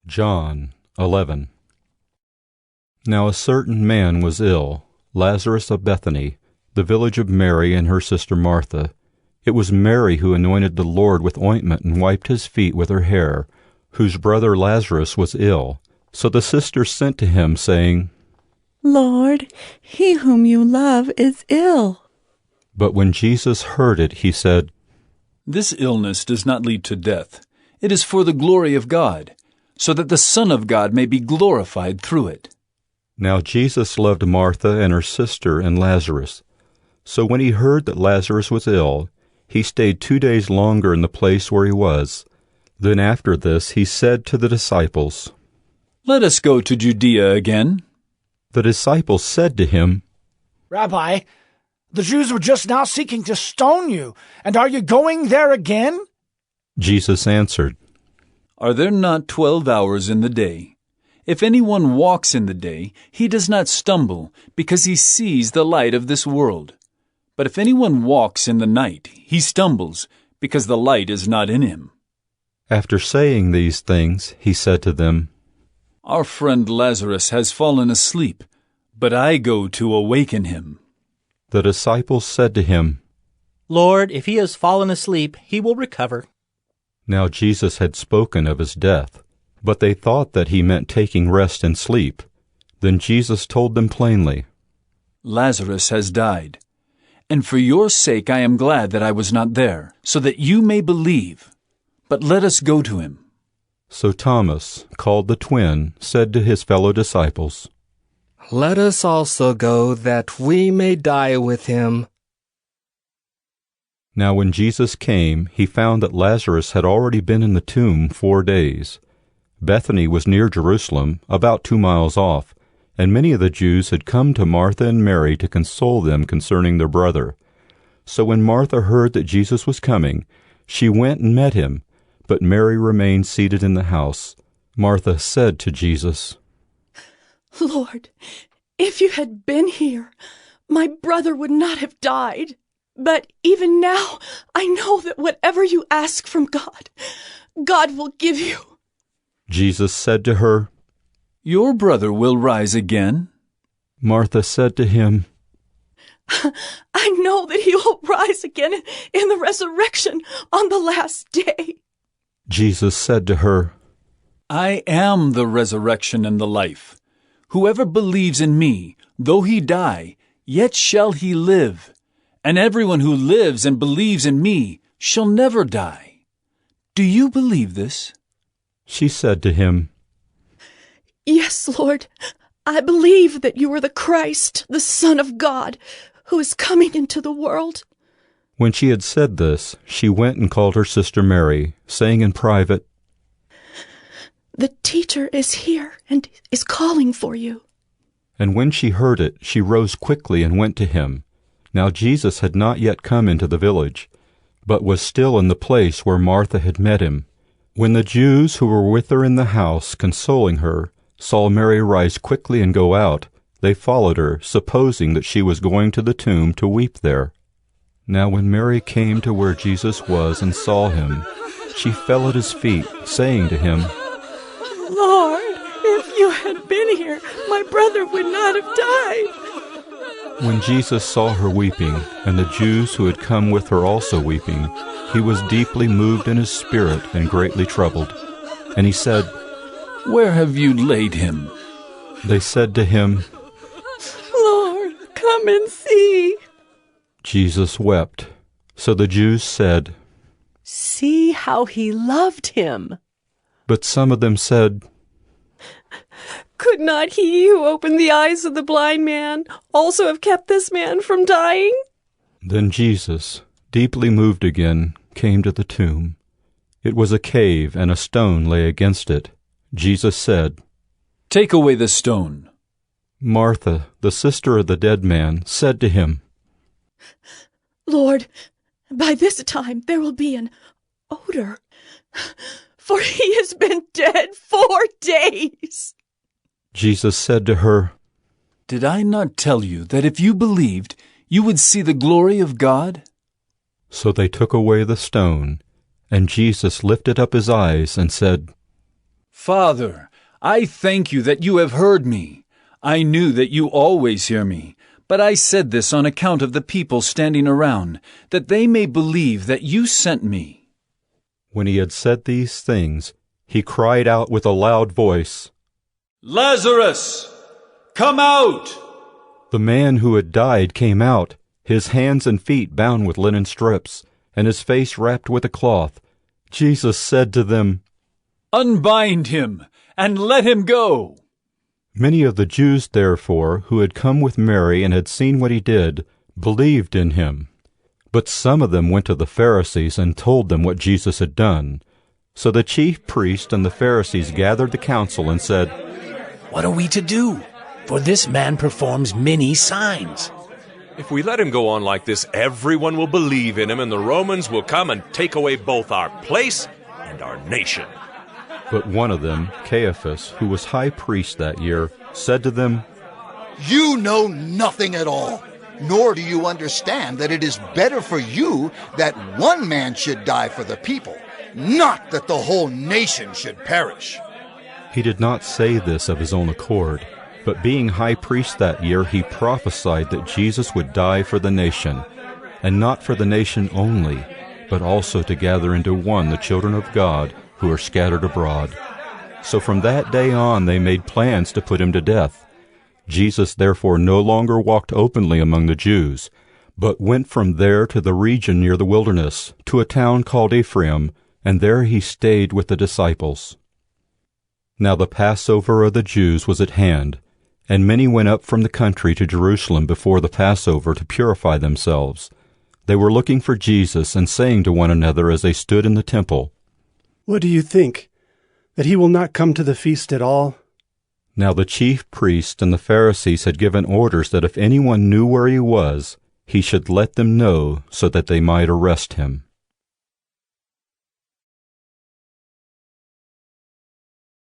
John 11. Now a certain man was ill, Lazarus of Bethany, the village of Mary and her sister Martha. It was Mary who anointed the Lord with ointment and wiped his feet with her hair, whose brother Lazarus was ill. So the sisters sent to him, saying, Lord, he whom you love is ill. But when Jesus heard it, he said, This illness does not lead to death. It is for the glory of God, so that the Son of God may be glorified through it. Now Jesus loved Martha and her sister and Lazarus. So when he heard that Lazarus was ill, he stayed 2 days longer in the place where he was. Then after this he said to the disciples, Let us go to Judea again. The disciples said to him, Rabbi, the Jews were just now seeking to stone you, and are you going there again? Jesus answered, Are there not 12 hours in the day? If anyone walks in the day, he does not stumble, because he sees the light of this world. But if anyone walks in the night, he stumbles, because the light is not in him. After saying these things, he said to them, Our friend Lazarus has fallen asleep, but I go to awaken him. The disciples said to him, Lord, if he has fallen asleep, he will recover. Now Jesus had spoken of his death, but they thought that he meant taking rest and sleep. Then Jesus told them plainly, Lazarus has died, and for your sake I am glad that I was not there, so that you may believe. But let us go to him. So Thomas, called the twin, said to his fellow disciples, Let us also go, that we may die with him. Now when Jesus came, he found that Lazarus had already been in the tomb 4 days. Bethany was near Jerusalem, about 2 miles off, and many of the Jews had come to Martha and Mary to console them concerning their brother. So when Martha heard that Jesus was coming, she went and met him, but Mary remained seated in the house. Martha said to Jesus, Lord, if you had been here, my brother would not have died. But even now, I know that whatever you ask from God, God will give you. Jesus said to her, Your brother will rise again. Martha said to him, I know that he will rise again in the resurrection on the last day. Jesus said to her, I am the resurrection and the life. Whoever believes in me, though he die, yet shall he live. And everyone who lives and believes in me shall never die. Do you believe this? She said to him, Yes, Lord, I believe that you are the Christ, the Son of God, who is coming into the world. When she had said this, she went and called her sister Mary, saying in private, The teacher is here and is calling for you. And when she heard it, she rose quickly and went to him. Now Jesus had not yet come into the village, but was still in the place where Martha had met him. When the Jews who were with her in the house, consoling her, saw Mary rise quickly and go out, they followed her, supposing that she was going to the tomb to weep there. Now when Mary came to where Jesus was and saw him, she fell at his feet, saying to him, Lord, if you had been here, my brother would not have died. When Jesus saw her weeping, and the Jews who had come with her also weeping, he was deeply moved in his spirit and greatly troubled. And he said, Where have you laid him? They said to him, Lord, come and see. Jesus wept. So the Jews said, See how he loved him. But some of them said, Could not he who opened the eyes of the blind man also have kept this man from dying? Then Jesus, deeply moved again, came to the tomb. It was a cave, and a stone lay against it. Jesus said, Take away the stone. Martha, the sister of the dead man, said to him, Lord, by this time there will be an odor, for he has been dead 4 days. Jesus said to her, Did I not tell you that if you believed, you would see the glory of God? So they took away the stone, and Jesus lifted up his eyes and said, Father, I thank you that you have heard me. I knew that you always hear me, but I said this on account of the people standing around, that they may believe that you sent me." When he had said these things, he cried out with a loud voice, "Lazarus, come out!" The man who had died came out, his hands and feet bound with linen strips, and his face wrapped with a cloth. Jesus said to them, "Unbind him, and let him go." Many of the Jews, therefore, who had come with Mary and had seen what he did, believed in him. But some of them went to the Pharisees and told them what Jesus had done. So the chief priests and the Pharisees gathered the council and said, "What are we to do? For this man performs many signs." If we let him go on like this, everyone will believe in him, and the Romans will come and take away both our place and our nation." But one of them, Caiaphas, who was high priest that year, said to them, "You know nothing at all, nor do you understand that it is better for you that one man should die for the people, not that the whole nation should perish." He did not say this of his own accord, but being high priest that year, he prophesied that Jesus would die for the nation, and not for the nation only, but also to gather into one the children of God who are scattered abroad. So from that day on they made plans to put him to death. Jesus therefore no longer walked openly among the Jews, but went from there to the region near the wilderness, to a town called Ephraim, and there he stayed with the disciples. Now the Passover of the Jews was at hand, and many went up from the country to Jerusalem before the Passover to purify themselves. They were looking for Jesus and saying to one another as they stood in the temple, "What do you think? That he will not come to the feast at all?" Now the chief priests and the Pharisees had given orders that if anyone knew where he was, he should let them know so that they might arrest him.